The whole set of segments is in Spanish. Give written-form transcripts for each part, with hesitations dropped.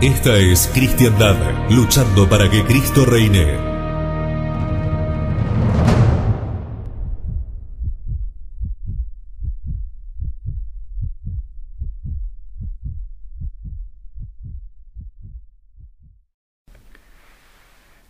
Esta es Cristiandad, luchando para que Cristo reine.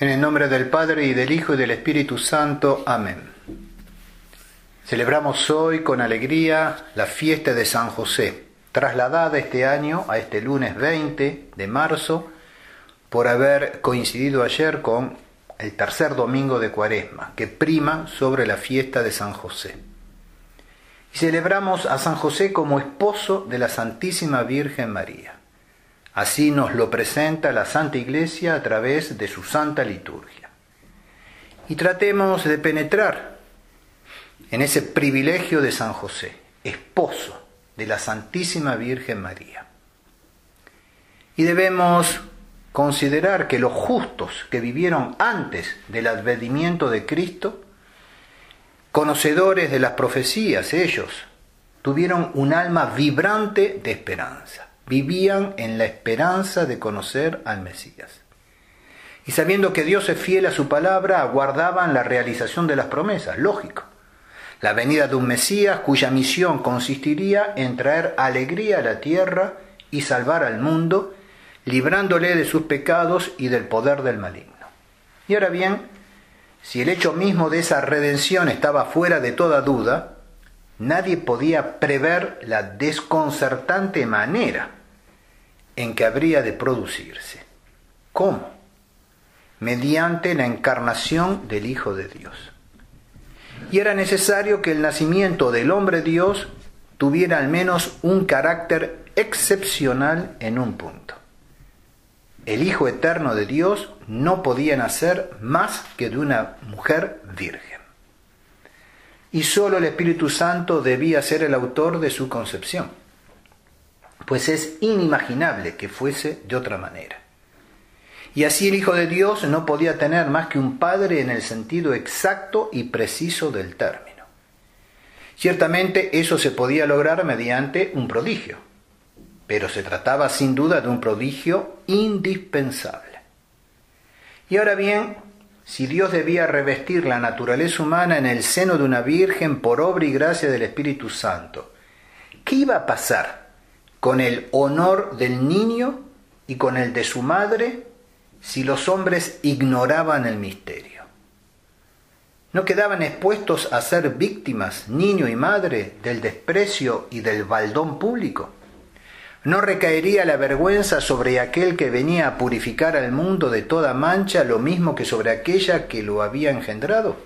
En el nombre del Padre, y del Hijo, y del Espíritu Santo. Amén. Celebramos hoy con alegría la fiesta de San José, trasladada este año a este lunes 20 de marzo, por haber coincidido ayer con el tercer domingo de Cuaresma, que prima sobre la fiesta de San José. Y celebramos a San José como esposo de la Santísima Virgen María. Así nos lo presenta la Santa Iglesia a través de su Santa Liturgia. Y tratemos de penetrar en ese privilegio de San José, esposo de la Santísima Virgen María. Y debemos considerar que los justos que vivieron antes del advenimiento de Cristo, conocedores de las profecías, ellos tuvieron un alma vibrante de esperanza. Vivían en la esperanza de conocer al Mesías. Y sabiendo que Dios es fiel a su palabra, aguardaban la realización de las promesas, lógico. La venida de un Mesías cuya misión consistiría en traer alegría a la tierra y salvar al mundo, librándole de sus pecados y del poder del maligno. Y ahora bien, si el hecho mismo de esa redención estaba fuera de toda duda, nadie podía prever la desconcertante manera en que habría de producirse. ¿Cómo? Mediante la encarnación del Hijo de Dios. Y era necesario que el nacimiento del hombre Dios tuviera al menos un carácter excepcional en un punto. El Hijo eterno de Dios no podía nacer más que de una mujer virgen. Y sólo el Espíritu Santo debía ser el autor de su concepción, pues es inimaginable que fuese de otra manera. Y así el Hijo de Dios no podía tener más que un Padre en el sentido exacto y preciso del término. Ciertamente eso se podía lograr mediante un prodigio, pero se trataba sin duda de un prodigio indispensable. Y ahora bien, si Dios debía revestir la naturaleza humana en el seno de una virgen por obra y gracia del Espíritu Santo, ¿qué iba a pasar con el honor del niño y con el de su madre si los hombres ignoraban el misterio? ¿No quedaban expuestos a ser víctimas, niño y madre, del desprecio y del baldón público? ¿No recaería la vergüenza sobre aquel que venía a purificar al mundo de toda mancha, lo mismo que sobre aquella que lo había engendrado?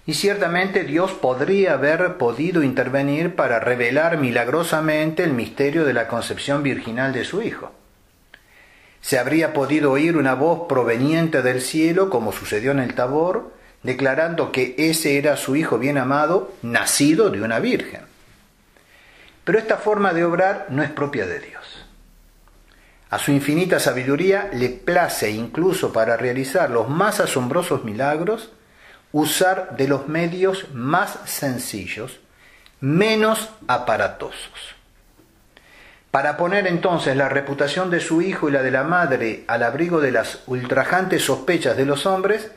Y ciertamente Dios podría haber podido intervenir para revelar milagrosamente el misterio de la concepción virginal de su Hijo. Se habría podido oír una voz proveniente del cielo, como sucedió en el Tabor, declarando que ese era su Hijo bien amado, nacido de una virgen. Pero esta forma de obrar no es propia de Dios. A su infinita sabiduría le place, incluso para realizar los más asombrosos milagros, usar de los medios más sencillos, menos aparatosos. Para poner entonces la reputación de su hijo y la de la madre al abrigo de las ultrajantes sospechas de los hombres,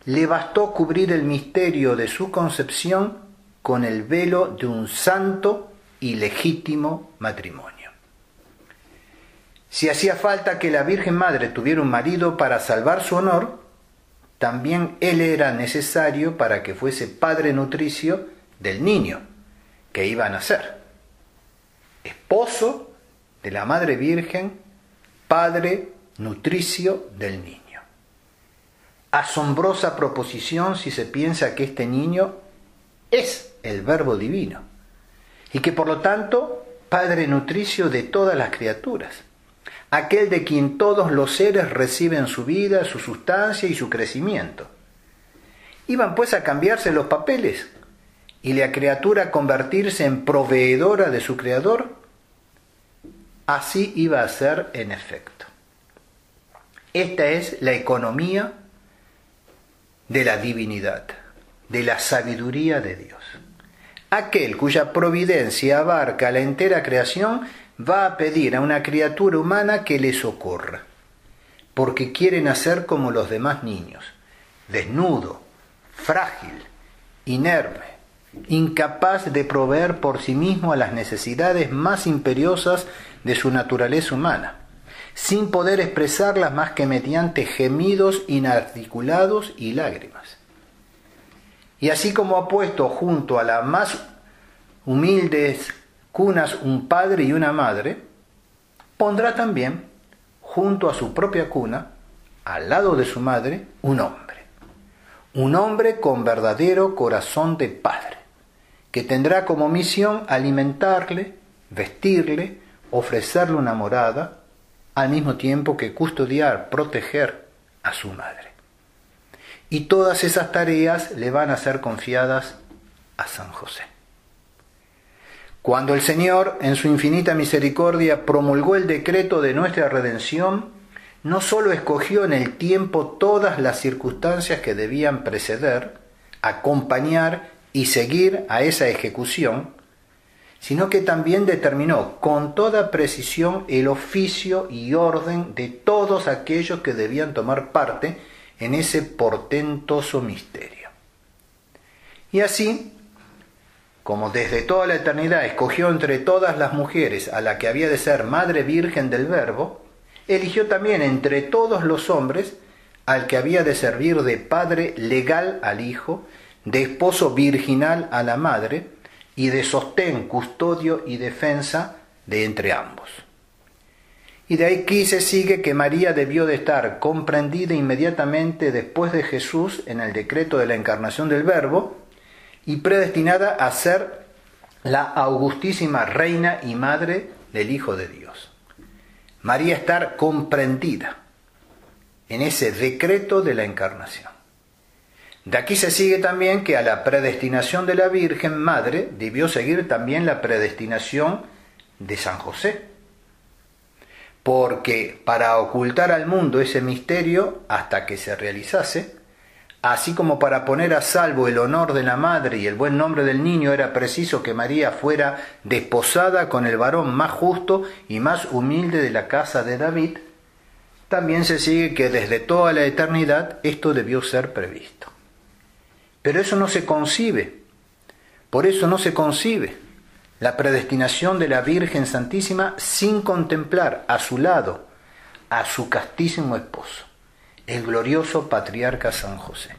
le bastó cubrir el misterio de su concepción con el velo de un santo y legítimo matrimonio. Si hacía falta que la Virgen Madre tuviera un marido para salvar su honor, también él era necesario para que fuese padre nutricio del niño que iba a nacer. Esposo de la Madre Virgen, padre nutricio del niño. Asombrosa proposición si se piensa que este niño es el Verbo Divino y que por lo tanto padre nutricio de todas las criaturas, aquel de quien todos los seres reciben su vida, su sustancia y su crecimiento. Iban pues a cambiarse los papeles y la criatura a convertirse en proveedora de su Creador. Así iba a ser en efecto. Esta es la economía de la divinidad, de la sabiduría de Dios. Aquel cuya providencia abarca la entera creación va a pedir a una criatura humana que le socorra, porque quiere nacer como los demás niños, desnudo, frágil, inerme, incapaz de proveer por sí mismo a las necesidades más imperiosas de su naturaleza humana, sin poder expresarlas más que mediante gemidos inarticulados y lágrimas. Y así como ha puesto junto a las más humildes cunas un padre y una madre, pondrá también junto a su propia cuna, al lado de su madre, un hombre con verdadero corazón de padre, que tendrá como misión alimentarle, vestirle, ofrecerle una morada, al mismo tiempo que custodiar, proteger a su madre. Y todas esas tareas le van a ser confiadas a San José. Cuando el Señor, en su infinita misericordia, promulgó el decreto de nuestra redención, no sólo escogió en el tiempo todas las circunstancias que debían preceder, acompañar y seguir a esa ejecución, sino que también determinó con toda precisión el oficio y orden de todos aquellos que debían tomar parte en ese portentoso misterio. Y así, como desde toda la eternidad escogió entre todas las mujeres a la que había de ser Madre Virgen del Verbo, eligió también entre todos los hombres al que había de servir de padre legal al Hijo, de esposo virginal a la Madre, y de sostén, custodio y defensa de entre ambos. Y de aquí se sigue que María debió de estar comprendida inmediatamente después de Jesús en el decreto de la encarnación del Verbo y predestinada a ser la augustísima reina y madre del Hijo de Dios. María estar comprendida en ese decreto de la encarnación. De aquí se sigue también que a la predestinación de la Virgen Madre debió seguir también la predestinación de San José, porque para ocultar al mundo ese misterio hasta que se realizase, así como para poner a salvo el honor de la madre y el buen nombre del niño, era preciso que María fuera desposada con el varón más justo y más humilde de la casa de David, también se sigue que desde toda la eternidad esto debió ser previsto. Pero eso no se concibe, por eso no se concibe la predestinación de la Virgen Santísima sin contemplar a su lado a su castísimo esposo, el glorioso patriarca San José.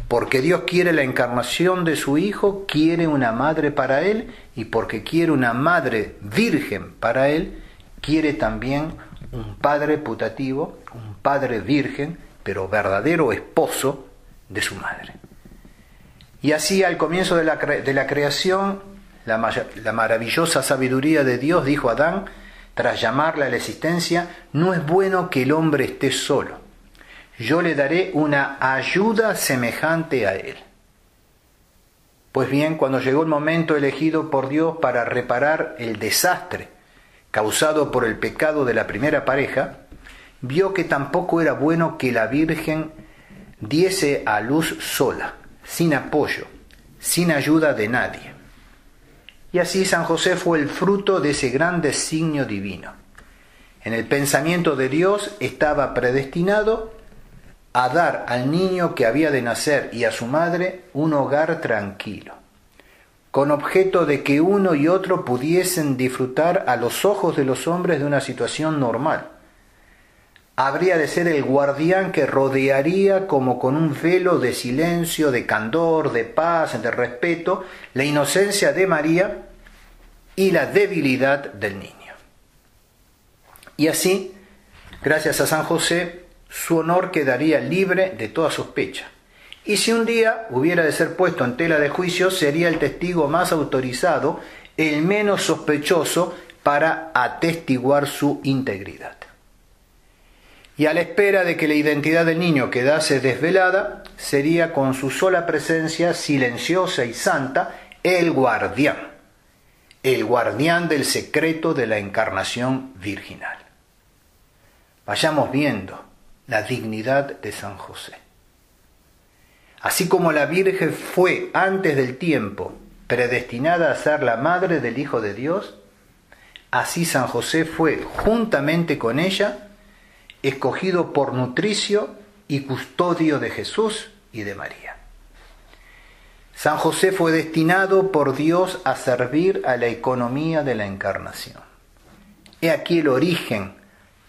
Porque Dios quiere la encarnación de su Hijo, quiere una madre para él, y porque quiere una madre virgen para él, quiere también un padre putativo, un padre virgen, pero verdadero esposo de su madre. Y así al comienzo de la creación, la maravillosa sabiduría de Dios dijo a Adán, tras llamarle a la existencia: no es bueno que el hombre esté solo, yo le daré una ayuda semejante a él. Pues bien, cuando llegó el momento elegido por Dios para reparar el desastre causado por el pecado de la primera pareja, vio que tampoco era bueno que la Virgen diese a luz sola, sin apoyo, sin ayuda de nadie. Y así San José fue el fruto de ese gran designio divino. En el pensamiento de Dios estaba predestinado a dar al niño que había de nacer y a su madre un hogar tranquilo, con objeto de que uno y otro pudiesen disfrutar a los ojos de los hombres de una situación normal. Habría de ser el guardián que rodearía como con un velo de silencio, de candor, de paz, de respeto, la inocencia de María y la debilidad del niño. Y así, gracias a San José, su honor quedaría libre de toda sospecha. Y si un día hubiera de ser puesto en tela de juicio, sería el testigo más autorizado, el menos sospechoso, para atestiguar su integridad. Y a la espera de que la identidad del niño quedase desvelada, sería con su sola presencia silenciosa y santa el guardián del secreto de la encarnación virginal. Vayamos viendo la dignidad de San José. Así como la Virgen fue antes del tiempo predestinada a ser la madre del Hijo de Dios, así San José fue, juntamente con ella, escogido por nutricio y custodio de Jesús y de María. San José fue destinado por Dios a servir a la economía de la encarnación. He aquí el origen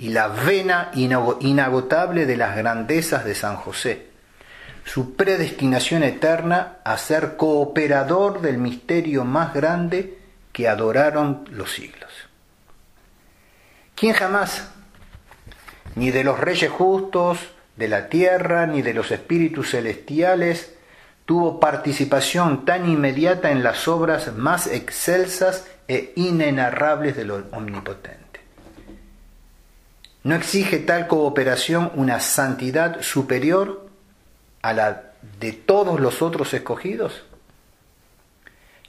y la vena inagotable de las grandezas de San José, su predestinación eterna a ser cooperador del misterio más grande que adoraron los siglos. ¿Quién jamás, ni de los reyes justos de la tierra, ni de los espíritus celestiales, tuvo participación tan inmediata en las obras más excelsas e inenarrables del Omnipotente? ¿No exige tal cooperación una santidad superior a la de todos los otros escogidos?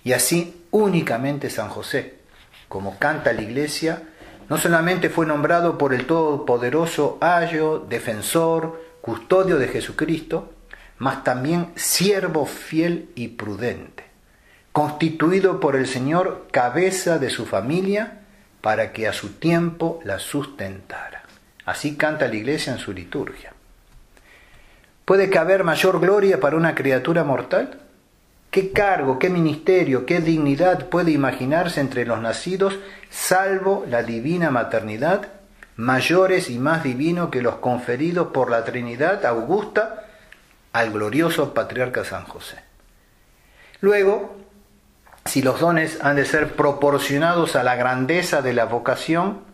Y así únicamente San José, como canta la Iglesia, no solamente fue nombrado por el Todopoderoso ayo, defensor, custodio de Jesucristo, mas también siervo fiel y prudente, constituido por el Señor cabeza de su familia para que a su tiempo la sustentara. Así canta la Iglesia en su liturgia. ¿Puede caber mayor gloria para una criatura mortal? ¿Qué cargo, qué ministerio, qué dignidad puede imaginarse entre los nacidos, salvo la divina maternidad, mayores y más divino que los conferidos por la Trinidad augusta al glorioso patriarca San José? Luego, si los dones han de ser proporcionados a la grandeza de la vocación,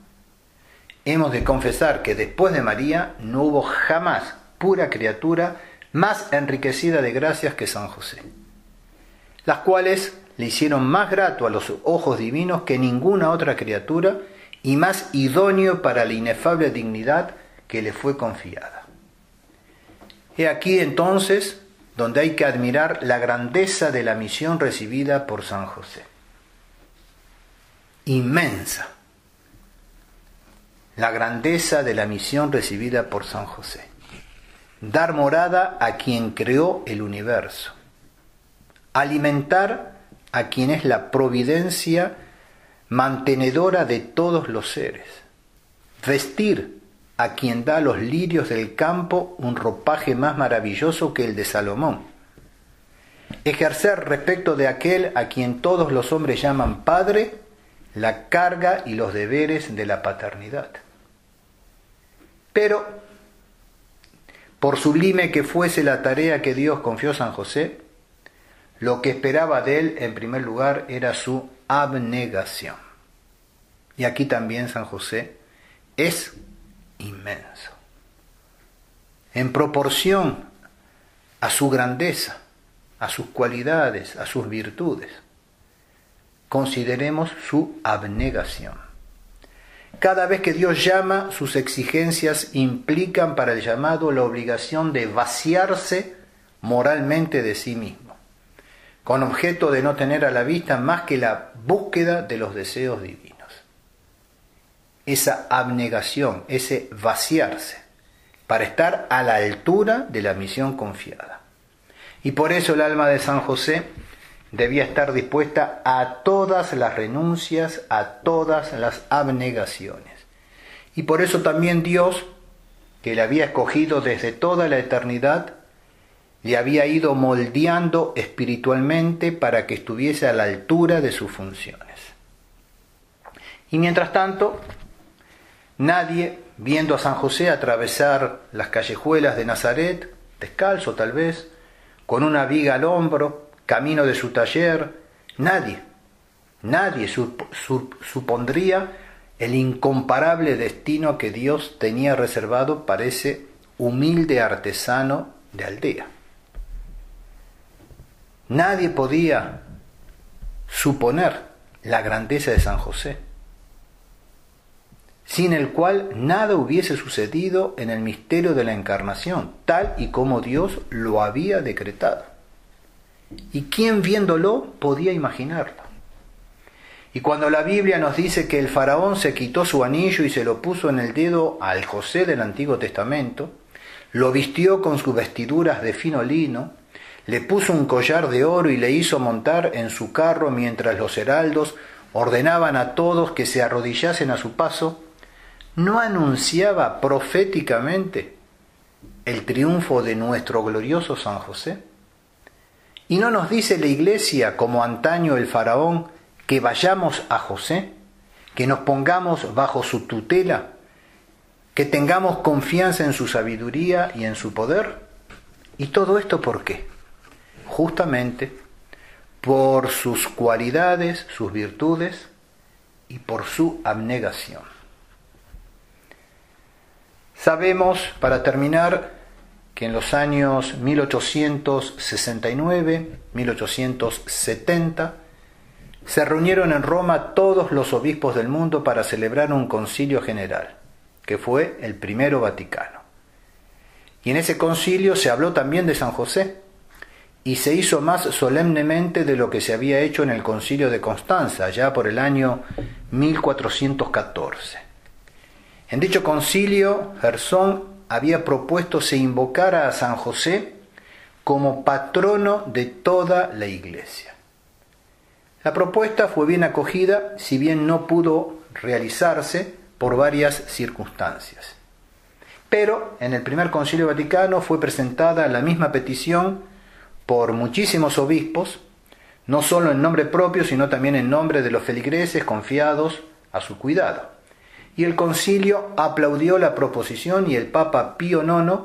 hemos de confesar que después de María no hubo jamás pura criatura más enriquecida de gracias que San José, las cuales le hicieron más grato a los ojos divinos que ninguna otra criatura y más idóneo para la inefable dignidad que le fue confiada. He aquí entonces donde hay que admirar la grandeza de la misión recibida por San José. Inmensa la grandeza de la misión recibida por San José. Dar morada a quien creó el universo. Alimentar a quien es la providencia mantenedora de todos los seres. Vestir a quien da a los lirios del campo un ropaje más maravilloso que el de Salomón. Ejercer respecto de aquel a quien todos los hombres llaman Padre, la carga y los deberes de la paternidad. Pero, por sublime que fuese la tarea que Dios confió a San José, lo que esperaba de él, en primer lugar, era su abnegación. Y aquí también San José es inmenso. En proporción a su grandeza, a sus cualidades, a sus virtudes, consideremos su abnegación. Cada vez que Dios llama, sus exigencias implican para el llamado la obligación de vaciarse moralmente de sí mismo, con objeto de no tener a la vista más que la búsqueda de los deseos divinos. Esa abnegación, ese vaciarse, para estar a la altura de la misión confiada. Y por eso el alma de San José debía estar dispuesta a todas las renuncias, a todas las abnegaciones. Y por eso también Dios, que le había escogido desde toda la eternidad, le había ido moldeando espiritualmente para que estuviese a la altura de sus funciones. Y mientras tanto, nadie, viendo a San José atravesar las callejuelas de Nazaret, descalzo tal vez, con una viga al hombro, camino de su taller, nadie supondría el incomparable destino que Dios tenía reservado para ese humilde artesano de aldea. Nadie podía suponer la grandeza de San José, sin el cual nada hubiese sucedido en el misterio de la encarnación, tal y como Dios lo había decretado. ¿Y quién viéndolo podía imaginarlo? Y cuando la Biblia nos dice que el faraón se quitó su anillo y se lo puso en el dedo al José del Antiguo Testamento, lo vistió con sus vestiduras de fino lino, le puso un collar de oro y le hizo montar en su carro mientras los heraldos ordenaban a todos que se arrodillasen a su paso, ¿no anunciaba proféticamente el triunfo de nuestro glorioso San José? ¿Y no nos dice la Iglesia, como antaño el faraón, que vayamos a José, que nos pongamos bajo su tutela, que tengamos confianza en su sabiduría y en su poder? ¿Y todo esto por qué? Justamente por sus cualidades, sus virtudes y por su abnegación. Sabemos, para terminar, que en los años 1869-1870 se reunieron en Roma todos los obispos del mundo para celebrar un concilio general, que fue el primero Vaticano. Y en ese concilio se habló también de San José, y se hizo más solemnemente de lo que se había hecho en el concilio de Constanza, allá por el año 1414. En dicho concilio, Gersón había propuesto se invocara a San José como patrono de toda la Iglesia. La propuesta fue bien acogida, si bien no pudo realizarse por varias circunstancias. Pero en el primer concilio vaticano fue presentada la misma petición por muchísimos obispos, no solo en nombre propio, sino también en nombre de los feligreses confiados a su cuidado. Y el concilio aplaudió la proposición y el Papa Pío IX,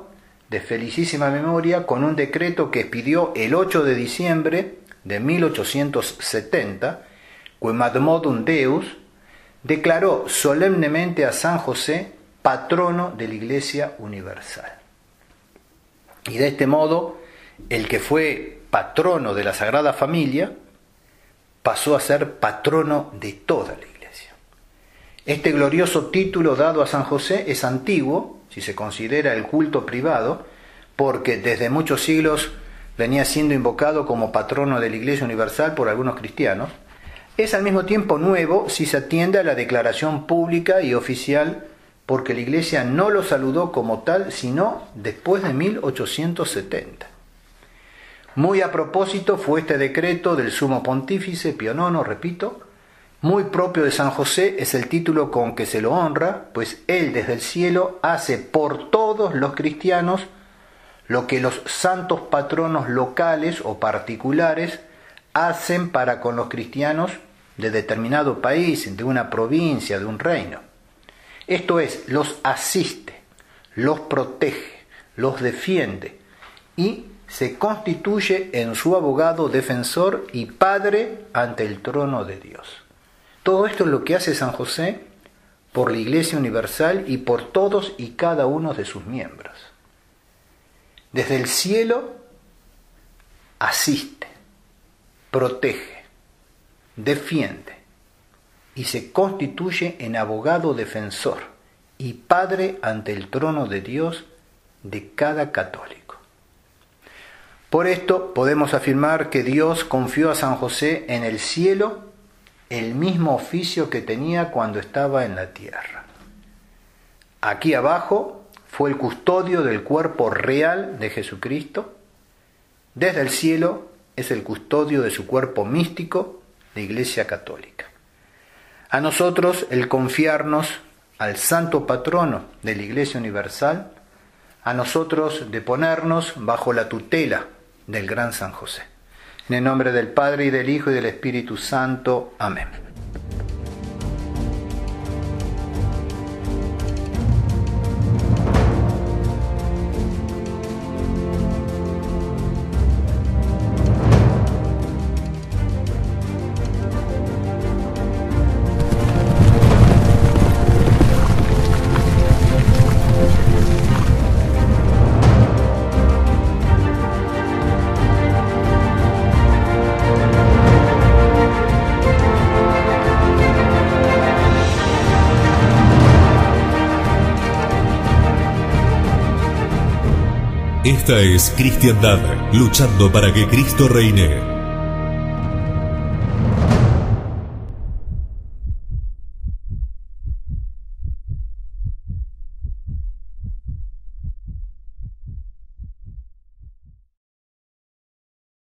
de felicísima memoria, con un decreto que expidió el 8 de diciembre de 1870, Quemadmodum Deus, declaró solemnemente a San José patrono de la Iglesia Universal. Y de este modo, el que fue patrono de la Sagrada Familia pasó a ser patrono de toda la Iglesia. Este glorioso título dado a San José es antiguo, si se considera el culto privado, porque desde muchos siglos venía siendo invocado como patrono de la Iglesia Universal por algunos cristianos. Es al mismo tiempo nuevo si se atiende a la declaración pública y oficial, porque la Iglesia no lo saludó como tal, sino después de 1870. Muy a propósito fue este decreto del Sumo Pontífice Pío IX, repito, muy propio de San José es el título con que se lo honra, pues él desde el cielo hace por todos los cristianos lo que los santos patronos locales o particulares hacen para con los cristianos de determinado país, de una provincia, de un reino. Esto es, los asiste, los protege, los defiende y se constituye en su abogado defensor y padre ante el trono de Dios. Todo esto es lo que hace San José por la Iglesia Universal y por todos y cada uno de sus miembros. Desde el cielo asiste, protege, defiende y se constituye en abogado defensor y padre ante el trono de Dios de cada católico. Por esto podemos afirmar que Dios confió a San José en el cielo el mismo oficio que tenía cuando estaba en la tierra. Aquí abajo fue el custodio del cuerpo real de Jesucristo. Desde el cielo es el custodio de su cuerpo místico, la Iglesia Católica. A nosotros el confiarnos al santo patrono de la Iglesia Universal, a nosotros de ponernos bajo la tutela del gran San José. En el nombre del Padre, y del Hijo, y del Espíritu Santo. Amén. Esta es Cristiandad, luchando para que Cristo reine.